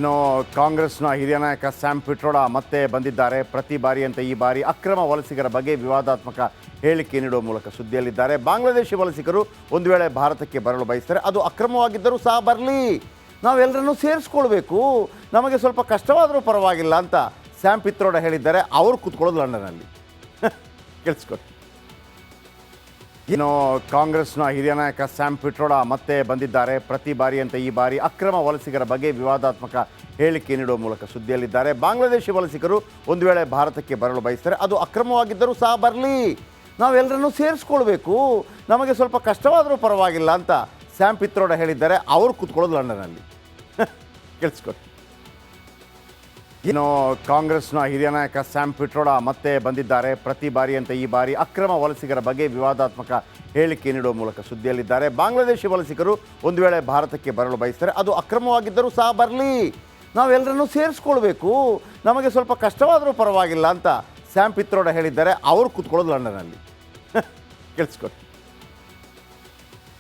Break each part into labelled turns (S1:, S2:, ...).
S1: ಇನ್ನು ಕಾಂಗ್ರೆಸ್ನ ಹಿರಿಯ ನಾಯಕ ಸ್ಯಾಮ್ ಪಿಟ್ರೋಡಾ ಮತ್ತೆ ಬಂದಿದ್ದಾರೆ. ಪ್ರತಿ ಬಾರಿಯಂತೆ ಈ ಬಾರಿ ಅಕ್ರಮ ವಲಸಿಗರ ಬಗ್ಗೆ ವಿವಾದಾತ್ಮಕ ಹೇಳಿಕೆ ನೀಡುವ ಮೂಲಕ ಸುದ್ದಿಯಲ್ಲಿದ್ದಾರೆ. ಬಾಂಗ್ಲಾದೇಶಿ ವಲಸಿಗರು ಒಂದು ವೇಳೆ ಭಾರತಕ್ಕೆ ಬರಲು ಬಯಸ್ತಾರೆ, ಅದು ಅಕ್ರಮವಾಗಿದ್ದರೂ ಸಹ ಬರಲಿ, ನಾವೆಲ್ಲರನ್ನೂ ಸೇರಿಸ್ಕೊಳ್ಬೇಕು, ನಮಗೆ ಸ್ವಲ್ಪ ಕಷ್ಟವಾದರೂ ಪರವಾಗಿಲ್ಲ ಅಂತ ಸ್ಯಾಮ್ ಪಿಟ್ರೋಡಾ ಹೇಳಿದ್ದಾರೆ. ಅವರು ಕೂತ್ಕೊಳ್ಳೋದು ಲಂಡನ್ನಲ್ಲಿ. ಕೇಳಿಸ್ಕೊಡಿ. ಇನ್ನು ಕಾಂಗ್ರೆಸ್ನ ಹಿರಿಯ ನಾಯಕ ಸ್ಯಾಮ್ ಪಿಟ್ರೋಡಾ ಮತ್ತೆ ಬಂದಿದ್ದಾರೆ. ಪ್ರತಿ ಬಾರಿಯಂತೆ ಈ ಬಾರಿ ಅಕ್ರಮ ವಲಸಿಗರ ಬಗ್ಗೆ ವಿವಾದಾತ್ಮಕ ಹೇಳಿಕೆ ನೀಡುವ ಮೂಲಕ ಸುದ್ದಿಯಲ್ಲಿದ್ದಾರೆ. ಬಾಂಗ್ಲಾದೇಶಿ ವಲಸಿಗರು ಒಂದು ವೇಳೆ ಭಾರತಕ್ಕೆ ಬರಲು ಬಯಸ್ತಾರೆ, ಅದು ಅಕ್ರಮವಾಗಿದ್ದರೂ ಸಹ ಬರಲಿ, ನಾವೆಲ್ಲರನ್ನೂ ಸೇರಿಸ್ಕೊಳ್ಬೇಕು, ನಮಗೆ ಸ್ವಲ್ಪ ಕಷ್ಟವಾದರೂ ಪರವಾಗಿಲ್ಲ ಅಂತ ಸ್ಯಾಮ್ ಪಿಟ್ರೋಡಾ ಹೇಳಿದ್ದಾರೆ. ಅವರು ಕೂತ್ಕೊಳ್ಳೋದು ಲಂಡನ್ನಲ್ಲಿ. ಕೇಳಿಸ್ಕೊಡಿ. ಇನ್ನು ಕಾಂಗ್ರೆಸ್ನ ಹಿರಿಯ ನಾಯಕ ಸ್ಯಾಮ್ ಪಿಟ್ರೋಡಾ ಮತ್ತೆ ಬಂದಿದ್ದಾರೆ. ಪ್ರತಿ ಬಾರಿಯಂತೆ ಈ ಬಾರಿ ಅಕ್ರಮ ವಲಸಿಗರ ಬಗ್ಗೆ ವಿವಾದಾತ್ಮಕ ಹೇಳಿಕೆ ನೀಡುವ ಮೂಲಕ ಸುದ್ದಿಯಲ್ಲಿದ್ದಾರೆ. ಬಾಂಗ್ಲಾದೇಶಿ ವಲಸಿಗರು ಒಂದು ವೇಳೆ ಭಾರತಕ್ಕೆ ಬರಲು ಬಯಸ್ತಾರೆ, ಅದು ಅಕ್ರಮವಾಗಿದ್ದರೂ ಸಹ ಬರಲಿ, ನಾವೆಲ್ಲರನ್ನೂ ಸೇರಿಸ್ಕೊಳ್ಬೇಕು, ನಮಗೆ ಸ್ವಲ್ಪ ಕಷ್ಟವಾದರೂ ಪರವಾಗಿಲ್ಲ ಅಂತ ಸ್ಯಾಮ್ ಪಿಟ್ರೋಡಾ ಹೇಳಿದ್ದಾರೆ. ಅವರು ಕೂತ್ಕೊಳ್ಳೋದು ಲಂಡನ್ನಲ್ಲಿ. ಕೇಳಿಸ್ಕೊಡಿ.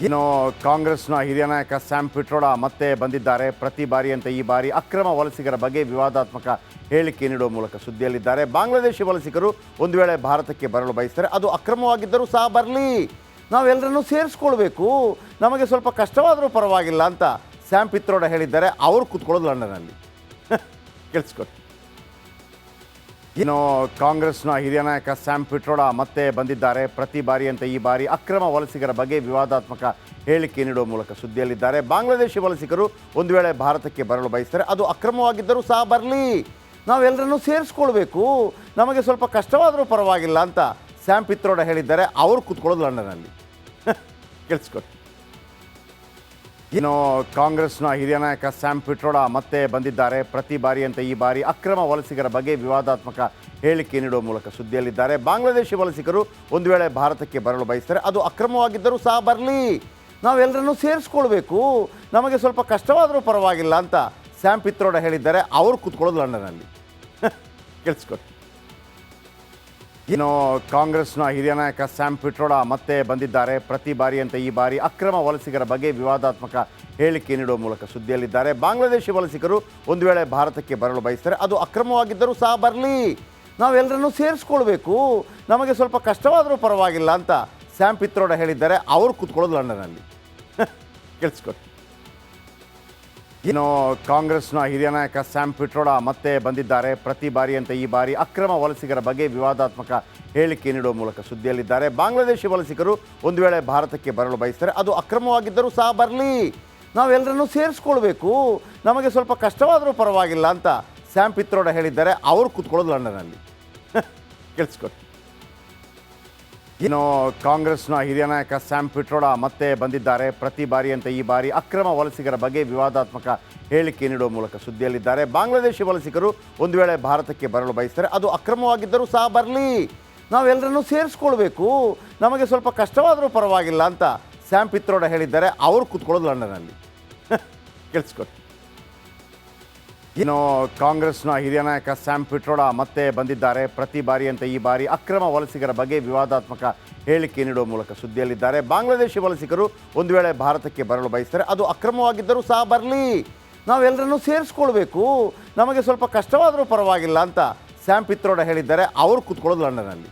S1: ಇನ್ನು ಕಾಂಗ್ರೆಸ್ನ ಹಿರಿಯ ನಾಯಕ ಸ್ಯಾಮ್ ಪಿಟ್ರೋಡಾ ಮತ್ತೆ ಬಂದಿದ್ದಾರೆ. ಪ್ರತಿ ಬಾರಿಯಂತೆ ಈ ಬಾರಿ ಅಕ್ರಮ ವಲಸಿಗರ ಬಗ್ಗೆ ವಿವಾದಾತ್ಮಕ ಹೇಳಿಕೆ ನೀಡುವ ಮೂಲಕ ಸುದ್ದಿಯಲ್ಲಿದ್ದಾರೆ. ಬಾಂಗ್ಲಾದೇಶಿ ವಲಸಿಗರು ಒಂದು ವೇಳೆ ಭಾರತಕ್ಕೆ ಬರಲು ಬಯಸ್ತಾರೆ, ಅದು ಅಕ್ರಮವಾಗಿದ್ದರೂ ಸಹ ಬರಲಿ, ನಾವೆಲ್ಲರನ್ನೂ ಸೇರಿಸ್ಕೊಳ್ಬೇಕು, ನಮಗೆ ಸ್ವಲ್ಪ ಕಷ್ಟವಾದರೂ ಪರವಾಗಿಲ್ಲ ಅಂತ ಸ್ಯಾಮ್ ಪಿಟ್ರೋಡಾ ಹೇಳಿದ್ದಾರೆ. ಅವರು ಕೂತ್ಕೊಳ್ಳೋದು ಲಂಡನ್ನಲ್ಲಿ. ಕೇಳಿಸ್ಕೊಡಿ. ಇನ್ನು ಕಾಂಗ್ರೆಸ್ನ ಹಿರಿಯ ನಾಯಕ ಸ್ಯಾಮ್ ಪಿಟ್ರೋಡಾ ಮತ್ತೆ ಬಂದಿದ್ದಾರೆ. ಪ್ರತಿ ಬಾರಿಯಂತೆ ಈ ಬಾರಿ ಅಕ್ರಮ ವಲಸಿಗರ ಬಗ್ಗೆ ವಿವಾದಾತ್ಮಕ ಹೇಳಿಕೆ ನೀಡುವ ಮೂಲಕ ಸುದ್ದಿಯಲ್ಲಿದ್ದಾರೆ. ಬಾಂಗ್ಲಾದೇಶಿ ವಲಸಿಗರು ಒಂದು ವೇಳೆ ಭಾರತಕ್ಕೆ ಬರಲು ಬಯಸ್ತಾರೆ, ಅದು ಅಕ್ರಮವಾಗಿದ್ದರೂ ಸಹ ಬರಲಿ, ನಾವೆಲ್ಲರನ್ನೂ ಸೇರಿಸ್ಕೊಳ್ಬೇಕು, ನಮಗೆ ಸ್ವಲ್ಪ ಕಷ್ಟವಾದರೂ ಪರವಾಗಿಲ್ಲ ಅಂತ ಸ್ಯಾಮ್ ಪಿಟ್ರೋಡಾ ಹೇಳಿದ್ದಾರೆ. ಅವರು ಕೂತ್ಕೊಳ್ಳೋದು ಲಂಡನ್ನಲ್ಲಿ. ಕೇಳಿಸ್ಕೊಡಿ. ಇನ್ನು ಕಾಂಗ್ರೆಸ್ನ ಹಿರಿಯ ನಾಯಕ ಸ್ಯಾಮ್ ಪಿಟ್ರೋಡಾ ಮತ್ತೆ ಬಂದಿದ್ದಾರೆ. ಪ್ರತಿ ಬಾರಿಯಂತೆ ಈ ಬಾರಿ ಅಕ್ರಮ ವಲಸಿಗರ ಬಗ್ಗೆ ವಿವಾದಾತ್ಮಕ ಹೇಳಿಕೆ ನೀಡುವ ಮೂಲಕ ಸುದ್ದಿಯಲ್ಲಿದ್ದಾರೆ. ಬಾಂಗ್ಲಾದೇಶಿ ವಲಸಿಗರು ಒಂದು ವೇಳೆ ಭಾರತಕ್ಕೆ ಬರಲು ಬಯಸ್ತಾರೆ, ಅದು ಅಕ್ರಮವಾಗಿದ್ದರೂ ಸಹ ಬರಲಿ, ನಾವೆಲ್ಲರನ್ನೂ ಸೇರಿಸ್ಕೊಳ್ಬೇಕು, ನಮಗೆ ಸ್ವಲ್ಪ ಕಷ್ಟವಾದರೂ ಪರವಾಗಿಲ್ಲ ಅಂತ ಸ್ಯಾಮ್ ಪಿಟ್ರೋಡಾ ಹೇಳಿದ್ದಾರೆ. ಅವರು ಕೂತ್ಕೊಳ್ಳೋದು ಲಂಡನ್ನಲ್ಲಿ. ಕೇಳಿಸ್ಕೊಡಿ. ಇನ್ನು ಕಾಂಗ್ರೆಸ್ನ ಹಿರಿಯ ನಾಯಕ ಸ್ಯಾಮ್ ಪಿಟ್ರೋಡಾ ಮತ್ತೆ ಬಂದಿದ್ದಾರೆ. ಪ್ರತಿ ಬಾರಿಯಂತೆ ಈ ಬಾರಿ ಅಕ್ರಮ ವಲಸಿಗರ ಬಗ್ಗೆ ವಿವಾದಾತ್ಮಕ ಹೇಳಿಕೆ ನೀಡುವ ಮೂಲಕ ಸುದ್ದಿಯಲ್ಲಿದ್ದಾರೆ. ಬಾಂಗ್ಲಾದೇಶಿ ವಲಸಿಗರು ಒಂದು ವೇಳೆ ಭಾರತಕ್ಕೆ ಬರಲು ಬಯಸ್ತಾರೆ, ಅದು ಅಕ್ರಮವಾಗಿದ್ದರೂ ಸಹ ಬರಲಿ, ನಾವೆಲ್ಲರನ್ನೂ ಸೇರಿಸ್ಕೊಳ್ಬೇಕು, ನಮಗೆ ಸ್ವಲ್ಪ ಕಷ್ಟವಾದರೂ ಪರವಾಗಿಲ್ಲ ಅಂತ ಸ್ಯಾಮ್ ಪಿಟ್ರೋಡಾ ಹೇಳಿದ್ದಾರೆ. ಅವರು ಕೂತ್ಕೊಳ್ಳೋದು ಲಂಡನ್ನಲ್ಲಿ. ಕೇಳಿಸ್ಕೊಡಿ. ಇನ್ನು ಕಾಂಗ್ರೆಸ್ನ ಹಿರಿಯ ನಾಯಕ ಸ್ಯಾಮ್ ಪಿಟ್ರೋಡಾ ಮತ್ತೆ ಬಂದಿದ್ದಾರೆ. ಪ್ರತಿ ಬಾರಿಯಂತೆ ಈ ಬಾರಿ ಅಕ್ರಮ ವಲಸಿಗರ ಬಗ್ಗೆ ವಿವಾದಾತ್ಮಕ ಹೇಳಿಕೆ ನೀಡುವ ಮೂಲಕ ಸುದ್ದಿಯಲ್ಲಿದ್ದಾರೆ. ಬಾಂಗ್ಲಾದೇಶಿ ವಲಸಿಗರು ಒಂದು ವೇಳೆ ಭಾರತಕ್ಕೆ ಬರಲು ಬಯಸ್ತಾರೆ, ಅದು ಅಕ್ರಮವಾಗಿದ್ದರೂ ಸಹ ಬರಲಿ, ನಾವೆಲ್ಲರನ್ನೂ ಸೇರಿಸ್ಕೊಳ್ಬೇಕು, ನಮಗೆ ಸ್ವಲ್ಪ ಕಷ್ಟವಾದರೂ ಪರವಾಗಿಲ್ಲ ಅಂತ ಸ್ಯಾಮ್ ಪಿಟ್ರೋಡಾ ಹೇಳಿದ್ದಾರೆ. ಅವರು ಕೂತ್ಕೊಳ್ಳೋದು ಲಂಡನ್ನಲ್ಲಿ. ಕೇಳಿಸ್ಕೊಡಿ. ಇನ್ನು ಕಾಂಗ್ರೆಸ್ನ ಹಿರಿಯ ನಾಯಕ ಸ್ಯಾಮ್ ಪಿಟ್ರೋಡಾ ಮತ್ತೆ ಬಂದಿದ್ದಾರೆ. ಪ್ರತಿ ಬಾರಿಯಂತೆ ಈ ಬಾರಿ ಅಕ್ರಮ ವಲಸಿಗರ ಬಗ್ಗೆ ವಿವಾದಾತ್ಮಕ ಹೇಳಿಕೆ ನೀಡುವ ಮೂಲಕ ಸುದ್ದಿಯಲ್ಲಿದ್ದಾರೆ. ಬಾಂಗ್ಲಾದೇಶಿ ವಲಸಿಗರು ಒಂದು ವೇಳೆ ಭಾರತಕ್ಕೆ ಬರಲು ಬಯಸ್ತಾರೆ, ಅದು ಅಕ್ರಮವಾಗಿದ್ದರೂ ಸಹ ಬರಲಿ, ನಾವೆಲ್ಲರನ್ನೂ ಸೇರಿಸ್ಕೊಳ್ಬೇಕು, ನಮಗೆ ಸ್ವಲ್ಪ ಕಷ್ಟವಾದರೂ ಪರವಾಗಿಲ್ಲ ಅಂತ ಸ್ಯಾಮ್ ಪಿಟ್ರೋಡಾ ಹೇಳಿದ್ದಾರೆ. ಅವರು ಕೂತ್ಕೊಳ್ಳೋದು ಲಂಡನ್ನಲ್ಲಿ. ಕೇಳಿಸ್ಕೊಡಿ. ಇನ್ನು ಕಾಂಗ್ರೆಸ್ನ ಹಿರಿಯ ನಾಯಕ ಸ್ಯಾಮ್ ಪಿಟ್ರೋಡಾ ಮತ್ತೆ ಬಂದಿದ್ದಾರೆ. ಪ್ರತಿ ಬಾರಿಯಂತೆ ಈ ಬಾರಿ ಅಕ್ರಮ ವಲಸಿಗರ ಬಗ್ಗೆ ವಿವಾದಾತ್ಮಕ ಹೇಳಿಕೆ ನೀಡುವ ಮೂಲಕ ಸುದ್ದಿಯಲ್ಲಿದ್ದಾರೆ. ಬಾಂಗ್ಲಾದೇಶಿ ವಲಸಿಗರು ಒಂದು ವೇಳೆ ಭಾರತಕ್ಕೆ ಬರಲು ಬಯಸ್ತಾರೆ, ಅದು ಅಕ್ರಮವಾಗಿದ್ದರೂ ಸಹ ಬರಲಿ, ನಾವೆಲ್ಲರನ್ನೂ ಸೇರಿಸ್ಕೊಳ್ಬೇಕು, ನಮಗೆ ಸ್ವಲ್ಪ ಕಷ್ಟವಾದರೂ ಪರವಾಗಿಲ್ಲ ಅಂತ ಸ್ಯಾಮ್ ಪಿಟ್ರೋಡಾ ಹೇಳಿದ್ದಾರೆ. ಅವರು ಕೂತ್ಕೊಳ್ಳೋದು ಲಂಡನ್ನಲ್ಲಿ.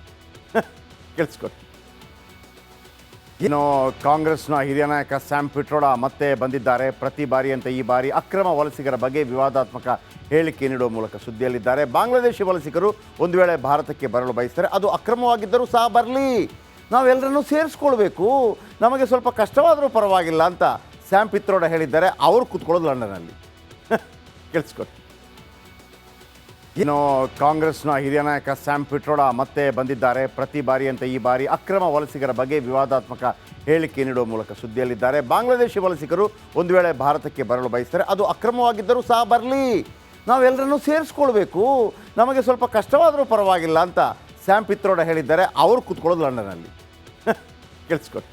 S1: ಕೇಳಿಸ್ಕೊಡಿ. ಇನ್ನು ಕಾಂಗ್ರೆಸ್ನ ಹಿರಿಯ ನಾಯಕ ಸ್ಯಾಮ್ ಪಿಟ್ರೋಡಾ ಮತ್ತೆ ಬಂದಿದ್ದಾರೆ. ಪ್ರತಿ ಬಾರಿಯಂತೆ ಈ ಬಾರಿ ಅಕ್ರಮ ವಲಸಿಗರ ಬಗ್ಗೆ ವಿವಾದಾತ್ಮಕ ಹೇಳಿಕೆ ನೀಡುವ ಮೂಲಕ ಸುದ್ದಿಯಲ್ಲಿದ್ದಾರೆ. ಬಾಂಗ್ಲಾದೇಶಿ ವಲಸಿಗರು ಒಂದು ವೇಳೆ ಭಾರತಕ್ಕೆ ಬರಲು ಬಯಸ್ತಾರೆ, ಅದು ಅಕ್ರಮವಾಗಿದ್ದರೂ ಸಹ ಬರಲಿ, ನಾವೆಲ್ಲರನ್ನೂ ಸೇರಿಸ್ಕೊಳ್ಬೇಕು, ನಮಗೆ ಸ್ವಲ್ಪ ಕಷ್ಟವಾದರೂ ಪರವಾಗಿಲ್ಲ ಅಂತ ಸ್ಯಾಮ್ ಪಿಟ್ರೋಡಾ ಹೇಳಿದ್ದಾರೆ. ಅವರು ಕೂತ್ಕೊಳ್ಳೋದು ಲಂಡನ್ನಲ್ಲಿ. ಕೇಳಿಸ್ಕೊಡಿ. ಇನ್ನು ಕಾಂಗ್ರೆಸ್ನ ಹಿರಿಯ ನಾಯಕ ಸ್ಯಾಮ್ ಪಿಟ್ರೋಡಾ ಮತ್ತೆ ಬಂದಿದ್ದಾರೆ. ಪ್ರತಿ ಬಾರಿಯಂತೆ ಈ ಬಾರಿ ಅಕ್ರಮ ವಲಸಿಗರ ಬಗ್ಗೆ ವಿವಾದಾತ್ಮಕ ಹೇಳಿಕೆ ನೀಡುವ ಮೂಲಕ ಸುದ್ದಿಯಲ್ಲಿದ್ದಾರೆ. ಬಾಂಗ್ಲಾದೇಶಿ ವಲಸಿಗರು ಒಂದು ವೇಳೆ ಭಾರತಕ್ಕೆ ಬರಲು ಬಯಸ್ತಾರೆ, ಅದು ಅಕ್ರಮವಾಗಿದ್ದರೂ ಸಹ ಬರಲಿ, ನಾವೆಲ್ಲರನ್ನೂ ಸೇರಿಸ್ಕೊಳ್ಬೇಕು, ನಮಗೆ ಸ್ವಲ್ಪ ಕಷ್ಟವಾದರೂ ಪರವಾಗಿಲ್ಲ ಅಂತ ಸ್ಯಾಮ್ ಪಿಟ್ರೋಡಾ ಹೇಳಿದ್ದಾರೆ. ಅವರು ಕೂತ್ಕೊಳ್ಳೋದು ಲಂಡನ್ನಲ್ಲಿ. ಕೇಳಿಸ್ಕೊಡಿ.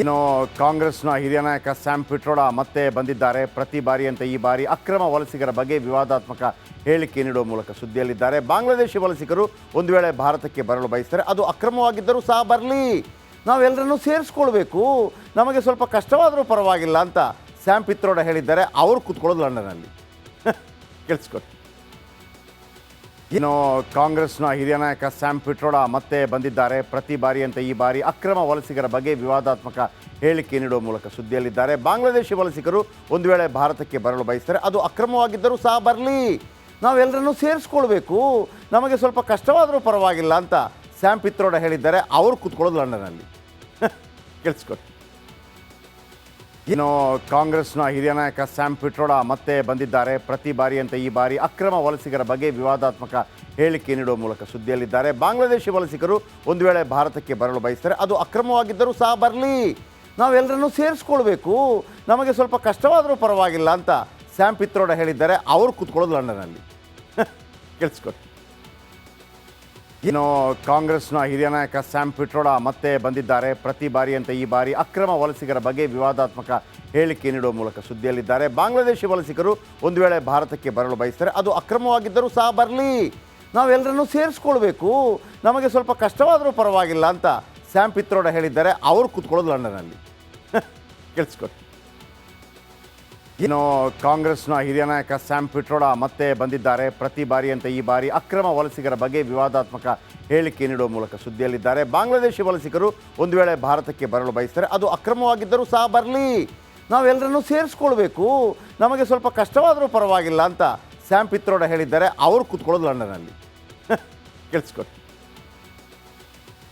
S1: ಇನ್ನು ಕಾಂಗ್ರೆಸ್ನ ಹಿರಿಯ ನಾಯಕ ಸ್ಯಾಮ್ ಪಿಟ್ರೋಡಾ ಮತ್ತೆ ಬಂದಿದ್ದಾರೆ. ಪ್ರತಿ ಬಾರಿಯಂತೆ ಈ ಬಾರಿ ಅಕ್ರಮ ವಲಸಿಗರ ಬಗ್ಗೆ ವಿವಾದಾತ್ಮಕ ಹೇಳಿಕೆ ನೀಡುವ ಮೂಲಕ ಸುದ್ದಿಯಲ್ಲಿದ್ದಾರೆ. ಬಾಂಗ್ಲಾದೇಶಿ ವಲಸಿಗರು ಒಂದು ವೇಳೆ ಭಾರತಕ್ಕೆ ಬರಲು ಬಯಸ್ತಾರೆ, ಅದು ಅಕ್ರಮವಾಗಿದ್ದರೂ ಸಹ ಬರಲಿ, ನಾವೆಲ್ಲರನ್ನೂ ಸೇರಿಸ್ಕೊಳ್ಬೇಕು, ನಮಗೆ ಸ್ವಲ್ಪ ಕಷ್ಟವಾದರೂ ಪರವಾಗಿಲ್ಲ ಅಂತ ಸ್ಯಾಮ್ ಪಿತ್ರೋಡ ಹೇಳಿದ್ದಾರೆ. ಅವರು ಕೂತ್ಕೊಳ್ಳೋದು ಲಂಡನ್ನಲ್ಲಿ. ಕೇಳಿಸ್ಕೊಡಿ. ಇನ್ನು ಕಾಂಗ್ರೆಸ್ನ ಹಿರಿಯ ನಾಯಕ ಸ್ಯಾಮ್ ಪಿಟ್ರೋಡ ಮತ್ತೆ ಬಂದಿದ್ದಾರೆ. ಪ್ರತಿ ಬಾರಿಯಂತೆ ಈ ಬಾರಿ ಅಕ್ರಮ ವಲಸಿಗರ ಬಗ್ಗೆ ವಿವಾದಾತ್ಮಕ ಹೇಳಿಕೆ ನೀಡುವ ಮೂಲಕ ಸುದ್ದಿಯಲ್ಲಿದ್ದಾರೆ. ಬಾಂಗ್ಲಾದೇಶಿ ವಲಸಿಗರು ಒಂದು ವೇಳೆ ಭಾರತಕ್ಕೆ ಬರಲು ಬಯಸ್ತಾರೆ, ಅದು ಅಕ್ರಮವಾಗಿದ್ದರೂ ಸಹ ಬರಲಿ, ನಾವೆಲ್ಲರನ್ನೂ ಸೇರಿಸ್ಕೊಳ್ಬೇಕು, ನಮಗೆ ಸ್ವಲ್ಪ ಕಷ್ಟವಾದರೂ ಪರವಾಗಿಲ್ಲ ಅಂತ ಸ್ಯಾಮ್ ಪಿತ್ರೋಡ ಹೇಳಿದ್ದಾರೆ. ಅವರು ಕೂತ್ಕೊಳ್ಳೋದು ಲಂಡನ್ನಲ್ಲಿ. ಕೇಳಿಸ್ಕೊಡಿ. ಇನ್ನು ಕಾಂಗ್ರೆಸ್ನ ಹಿರಿಯ ನಾಯಕ ಸ್ಯಾಮ್ ಪಿಟ್ರೋಡ ಮತ್ತೆ ಬಂದಿದ್ದಾರೆ. ಪ್ರತಿ ಬಾರಿಯಂತೆ ಈ ಬಾರಿ ಅಕ್ರಮ ವಲಸಿಗರ ಬಗ್ಗೆ ವಿವಾದಾತ್ಮಕ ಹೇಳಿಕೆ ನೀಡುವ ಮೂಲಕ ಸುದ್ದಿಯಲ್ಲಿದ್ದಾರೆ. ಬಾಂಗ್ಲಾದೇಶಿ ವಲಸಿಗರು ಒಂದು ವೇಳೆ ಭಾರತಕ್ಕೆ ಬರಲು ಬಯಸ್ತಾರೆ, ಅದು ಅಕ್ರಮವಾಗಿದ್ದರೂ ಸಹ ಬರಲಿ, ನಾವೆಲ್ಲರನ್ನೂ ಸೇರಿಸ್ಕೊಳ್ಬೇಕು, ನಮಗೆ ಸ್ವಲ್ಪ ಕಷ್ಟವಾದರೂ ಪರವಾಗಿಲ್ಲ ಅಂತ ಸ್ಯಾಮ್ ಪಿತ್ರೋಡ ಹೇಳಿದ್ದಾರೆ. ಅವರು ಕೂತ್ಕೊಳ್ಳೋದು ಲಂಡನ್ನಲ್ಲಿ. ಕೇಳಿಸ್ಕೊಡಿ. ಇನ್ನು ಕಾಂಗ್ರೆಸ್ನ ಹಿರಿಯ ನಾಯಕ ಸ್ಯಾಮ್ ಪಿಟ್ರೋಡ ಮತ್ತೆ ಬಂದಿದ್ದಾರೆ. ಪ್ರತಿ ಬಾರಿಯಂತೆ ಈ ಬಾರಿ ಅಕ್ರಮ ವಲಸಿಗರ ಬಗ್ಗೆ ವಿವಾದಾತ್ಮಕ ಹೇಳಿಕೆ ನೀಡುವ ಮೂಲಕ ಸುದ್ದಿಯಲ್ಲಿದ್ದಾರೆ. ಬಾಂಗ್ಲಾದೇಶಿ ವಲಸಿಗರು ಒಂದು ವೇಳೆ ಭಾರತಕ್ಕೆ ಬರಲು ಬಯಸ್ತಾರೆ, ಅದು ಅಕ್ರಮವಾಗಿದ್ದರೂ ಸಹ ಬರಲಿ, ನಾವೆಲ್ಲರನ್ನೂ ಸೇರಿಸ್ಕೊಳ್ಬೇಕು, ನಮಗೆ ಸ್ವಲ್ಪ ಕಷ್ಟವಾದರೂ ಪರವಾಗಿಲ್ಲ ಅಂತ ಸ್ಯಾಮ್ ಪಿತ್ರೋಡ ಹೇಳಿದ್ದಾರೆ. ಅವರು ಕೂತ್ಕೊಳ್ಳೋದು ಲಂಡನ್ನಲ್ಲಿ. ಕೇಳಿಸ್ಕೊಡಿ. ಇನ್ನು ಕಾಂಗ್ರೆಸ್ನ ಹಿರಿಯ ನಾಯಕ ಸ್ಯಾಮ್ ಪಿಟ್ರೋಡ ಮತ್ತೆ ಬಂದಿದ್ದಾರೆ. ಪ್ರತಿ ಬಾರಿಯಂತೆ ಈ ಬಾರಿ ಅಕ್ರಮ ವಲಸಿಗರ ಬಗ್ಗೆ ವಿವಾದಾತ್ಮಕ ಹೇಳಿಕೆ ನೀಡುವ ಮೂಲಕ ಸುದ್ದಿಯಲ್ಲಿದ್ದಾರೆ. ಬಾಂಗ್ಲಾದೇಶಿ ವಲಸಿಗರು ಒಂದು ವೇಳೆ ಭಾರತಕ್ಕೆ ಬರಲು ಬಯಸ್ತಾರೆ, ಅದು ಅಕ್ರಮವಾಗಿದ್ದರೂ ಸಹ ಬರಲಿ, ನಾವೆಲ್ಲರನ್ನೂ ಸೇರಿಸ್ಕೊಳ್ಬೇಕು, ನಮಗೆ ಸ್ವಲ್ಪ ಕಷ್ಟವಾದರೂ ಪರವಾಗಿಲ್ಲ ಅಂತ ಸ್ಯಾಮ್ ಪಿತ್ರೋಡ ಹೇಳಿದ್ದಾರೆ. ಅವರು ಕೂತ್ಕೊಳ್ಳೋದು ಲಂಡನ್ನಲ್ಲಿ. ಕೇಳಿಸ್ಕೊಡಿ.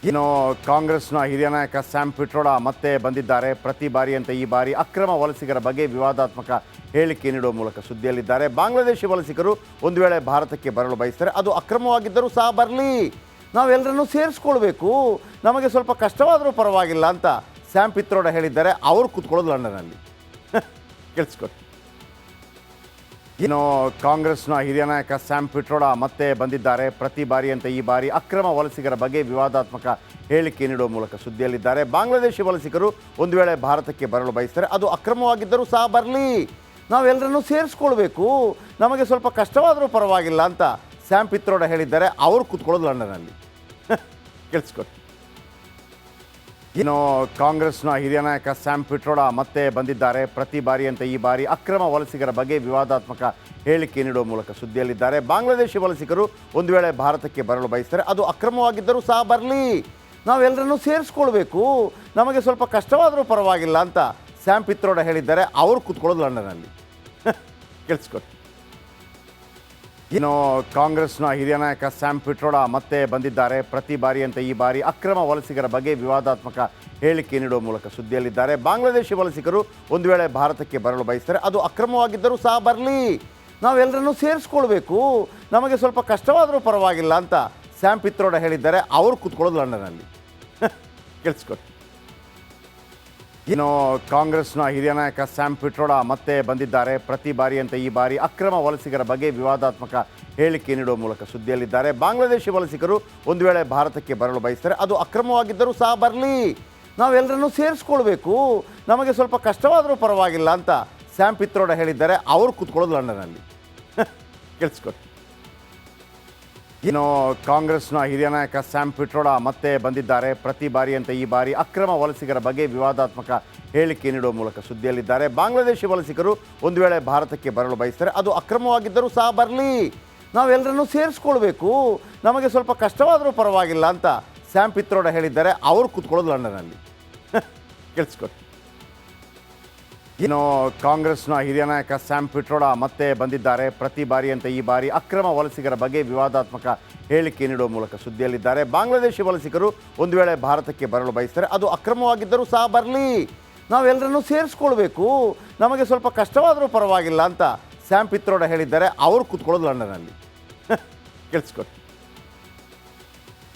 S1: ಇನ್ನು ಕಾಂಗ್ರೆಸ್ನ ಹಿರಿಯ ನಾಯಕ ಸ್ಯಾಮ್ ಪಿಟ್ರೋಡ ಮತ್ತೆ ಬಂದಿದ್ದಾರೆ. ಪ್ರತಿ ಬಾರಿಯಂತೆ ಈ ಬಾರಿ ಅಕ್ರಮ ವಲಸಿಗರ ಬಗ್ಗೆ ವಿವಾದಾತ್ಮಕ ಹೇಳಿಕೆ ನೀಡುವ ಮೂಲಕ ಸುದ್ದಿಯಲ್ಲಿದ್ದಾರೆ. ಬಾಂಗ್ಲಾದೇಶಿ ವಲಸಿಗರು ಒಂದು ವೇಳೆ ಭಾರತಕ್ಕೆ ಬರಲು ಬಯಸ್ತಾರೆ, ಅದು ಅಕ್ರಮವಾಗಿದ್ದರೂ ಸಹ ಬರಲಿ, ನಾವೆಲ್ಲರನ್ನೂ ಸೇರಿಸ್ಕೊಳ್ಬೇಕು, ನಮಗೆ ಸ್ವಲ್ಪ ಕಷ್ಟವಾದರೂ ಪರವಾಗಿಲ್ಲ ಅಂತ ಸ್ಯಾಮ್ ಪಿತ್ರೋಡ ಹೇಳಿದ್ದಾರೆ. ಅವರು ಕೂತ್ಕೊಳ್ಳೋದು ಲಂಡನ್ನಲ್ಲಿ. ಕೇಳಿಸ್ಕೊಡಿ. ಇನ್ನು ಕಾಂಗ್ರೆಸ್ನ ಹಿರಿಯ ನಾಯಕ ಸ್ಯಾಮ್ ಪಿಟ್ರೋಡ ಮತ್ತೆ ಬಂದಿದ್ದಾರೆ. ಪ್ರತಿ ಬಾರಿಯಂತೆ ಈ ಬಾರಿ ಅಕ್ರಮ ವಲಸಿಗರ ಬಗ್ಗೆ ವಿವಾದಾತ್ಮಕ ಹೇಳಿಕೆ ನೀಡುವ ಮೂಲಕ ಸುದ್ದಿಯಲ್ಲಿದ್ದಾರೆ. ಬಾಂಗ್ಲಾದೇಶಿ ವಲಸಿಗರು ಒಂದು ವೇಳೆ ಭಾರತಕ್ಕೆ ಬರಲು ಬಯಸ್ತಾರೆ, ಅದು ಅಕ್ರಮವಾಗಿದ್ದರೂ ಸಹ ಬರಲಿ, ನಾವೆಲ್ಲರನ್ನೂ ಸೇರಿಸ್ಕೊಳ್ಬೇಕು, ನಮಗೆ ಸ್ವಲ್ಪ ಕಷ್ಟವಾದರೂ ಪರವಾಗಿಲ್ಲ ಅಂತ ಸ್ಯಾಮ್ ಪಿತ್ರೋಡ ಹೇಳಿದ್ದಾರೆ. ಅವರು ಕೂತ್ಕೊಳ್ಳೋದು ಲಂಡನ್ನಲ್ಲಿ. ಕೇಳಿಸ್ಕೊಡಿ. ಇನ್ನು ಕಾಂಗ್ರೆಸ್ನ ಹಿರಿಯ ನಾಯಕ ಸ್ಯಾಮ್ ಪಿಟ್ರೋಡ ಮತ್ತೆ ಬಂದಿದ್ದಾರೆ. ಪ್ರತಿ ಬಾರಿಯಂತೆ ಈ ಬಾರಿ ಅಕ್ರಮ ವಲಸಿಗರ ಬಗ್ಗೆ ವಿವಾದಾತ್ಮಕ ಹೇಳಿಕೆ ನೀಡುವ ಮೂಲಕ ಸುದ್ದಿಯಲ್ಲಿದ್ದಾರೆ. ಬಾಂಗ್ಲಾದೇಶಿ ವಲಸಿಗರು ಒಂದು ವೇಳೆ ಭಾರತಕ್ಕೆ ಬರಲು ಬಯಸ್ತಾರೆ, ಅದು ಅಕ್ರಮವಾಗಿದ್ದರೂ ಸಹ ಬರಲಿ, ನಾವೆಲ್ಲರನ್ನೂ ಸೇರಿಸ್ಕೊಳ್ಬೇಕು, ನಮಗೆ ಸ್ವಲ್ಪ ಕಷ್ಟವಾದರೂ ಪರವಾಗಿಲ್ಲ ಅಂತ ಸ್ಯಾಮ್ ಪಿತ್ರೋಡ ಹೇಳಿದ್ದಾರೆ. ಅವರು ಕೂತ್ಕೊಳ್ಳೋದು ಲಂಡನ್ನಲ್ಲಿ. ಕೇಳಿಸ್ಕೊಡಿ. ಇನ್ನು ಕಾಂಗ್ರೆಸ್ನ ಹಿರಿಯ ನಾಯಕ ಸ್ಯಾಮ್ ಪಿಟ್ರೋಡ ಮತ್ತೆ ಬಂದಿದ್ದಾರೆ. ಪ್ರತಿ ಬಾರಿಯಂತೆ ಈ ಬಾರಿ ಅಕ್ರಮ ವಲಸಿಗರ ಬಗ್ಗೆ ವಿವಾದಾತ್ಮಕ ಹೇಳಿಕೆ ನೀಡುವ ಮೂಲಕ ಸುದ್ದಿಯಲ್ಲಿದ್ದಾರೆ. ಬಾಂಗ್ಲಾದೇಶಿ ವಲಸಿಗರು ಒಂದು ವೇಳೆ ಭಾರತಕ್ಕೆ ಬರಲು ಬಯಸ್ತಾರೆ, ಅದು ಅಕ್ರಮವಾಗಿದ್ದರೂ ಸಹ ಬರಲಿ, ನಾವೆಲ್ಲರನ್ನೂ ಸೇರಿಸ್ಕೊಳ್ಬೇಕು, ನಮಗೆ ಸ್ವಲ್ಪ ಕಷ್ಟವಾದರೂ ಪರವಾಗಿಲ್ಲ ಅಂತ ಸ್ಯಾಮ್ ಪಿತ್ರೋಡ ಹೇಳಿದ್ದಾರೆ. ಅವರು ಕೂತ್ಕೊಳ್ಳೋದು ಲಂಡನ್ನಲ್ಲಿ. ಕೇಳಿಸ್ಕೊಡಿ. ಇನ್ನು ಕಾಂಗ್ರೆಸ್ನ ಹಿರಿಯ ನಾಯಕ ಸ್ಯಾಮ್ ಪಿಟ್ರೋಡ ಮತ್ತೆ ಬಂದಿದ್ದಾರೆ. ಪ್ರತಿ ಬಾರಿಯಂತೆ ಈ ಬಾರಿ ಅಕ್ರಮ ವಲಸಿಗರ ಬಗ್ಗೆ ವಿವಾದಾತ್ಮಕ ಹೇಳಿಕೆ ನೀಡುವ ಮೂಲಕ ಸುದ್ದಿಯಲ್ಲಿದ್ದಾರೆ. ಬಾಂಗ್ಲಾದೇಶಿ ವಲಸಿಗರು ಒಂದು ವೇಳೆ ಭಾರತಕ್ಕೆ ಬರಲು ಬಯಸ್ತಾರೆ, ಅದು ಅಕ್ರಮವಾಗಿದ್ದರೂ ಸಹ ಬರಲಿ, ನಾವೆಲ್ಲರನ್ನೂ ಸೇರಿಸ್ಕೊಳ್ಬೇಕು, ನಮಗೆ ಸ್ವಲ್ಪ ಕಷ್ಟವಾದರೂ ಪರವಾಗಿಲ್ಲ ಅಂತ ಸ್ಯಾಮ್ ಪಿತ್ರೋಡ ಹೇಳಿದ್ದಾರೆ. ಅವರು ಕೂತ್ಕೊಳ್ಳೋದು ಲಂಡನ್ನಲ್ಲಿ. ಕೇಳಿಸ್ಕೊಡಿ. ಇನ್ನು ಕಾಂಗ್ರೆಸ್ನ ಹಿರಿಯ ನಾಯಕ ಸ್ಯಾಮ್ ಪಿಟ್ರೋಡ ಮತ್ತೆ ಬಂದಿದ್ದಾರೆ. ಪ್ರತಿ ಬಾರಿಯಂತೆ ಈ ಬಾರಿ ಅಕ್ರಮ ವಲಸಿಗರ ಬಗ್ಗೆ ವಿವಾದಾತ್ಮಕ ಹೇಳಿಕೆ ನೀಡುವ ಮೂಲಕ ಸುದ್ದಿಯಲ್ಲಿದ್ದಾರೆ. ಬಾಂಗ್ಲಾದೇಶಿ ವಲಸಿಗರು ಒಂದು ವೇಳೆ ಭಾರತಕ್ಕೆ ಬರಲು ಬಯಸ್ತಾರೆ, ಅದು ಅಕ್ರಮವಾಗಿದ್ದರೂ ಸಹ ಬರಲಿ, ನಾವೆಲ್ಲರನ್ನೂ ಸೇರಿಸ್ಕೊಳ್ಬೇಕು, ನಮಗೆ ಸ್ವಲ್ಪ ಕಷ್ಟವಾದರೂ ಪರವಾಗಿಲ್ಲ ಅಂತ ಸ್ಯಾಮ್ ಪಿತ್ರೋಡ ಹೇಳಿದ್ದಾರೆ. ಅವರು ಕೂತ್ಕೊಳ್ಳೋದು ಲಂಡನ್ನಲ್ಲಿ. ಕೇಳಿಸ್ಕೊಡಿ. ಇನ್ನು ಕಾಂಗ್ರೆಸ್ನ ಹಿರಿಯ ನಾಯಕ ಸ್ಯಾಮ್ ಪಿಟ್ರೋಡ ಮತ್ತೆ ಬಂದಿದ್ದಾರೆ. ಪ್ರತಿ ಬಾರಿಯಂತೆ ಈ ಬಾರಿ ಅಕ್ರಮ ವಲಸಿಗರ ಬಗ್ಗೆ ವಿವಾದಾತ್ಮಕ ಹೇಳಿಕೆ ನೀಡುವ ಮೂಲಕ ಸುದ್ದಿಯಲ್ಲಿದ್ದಾರೆ. ಬಾಂಗ್ಲಾದೇಶಿ ವಲಸಿಗರು ಒಂದು ವೇಳೆ ಭಾರತಕ್ಕೆ ಬರಲು ಬಯಸ್ತಾರೆ, ಅದು ಅಕ್ರಮವಾಗಿದ್ದರೂ ಸಹ ಬರಲಿ, ನಾವೆಲ್ಲರನ್ನೂ ಸೇರಿಸ್ಕೊಳ್ಬೇಕು, ನಮಗೆ ಸ್ವಲ್ಪ ಕಷ್ಟವಾದರೂ ಪರವಾಗಿಲ್ಲ ಅಂತ ಸ್ಯಾಮ್ ಪಿತ್ರೋಡ ಹೇಳಿದ್ದಾರೆ. ಅವರು ಕೂತ್ಕೊಳ್ಳೋದು ಲಂಡನ್ನಲ್ಲಿ. ಕೇಳಿಸ್ಕೊಡಿ.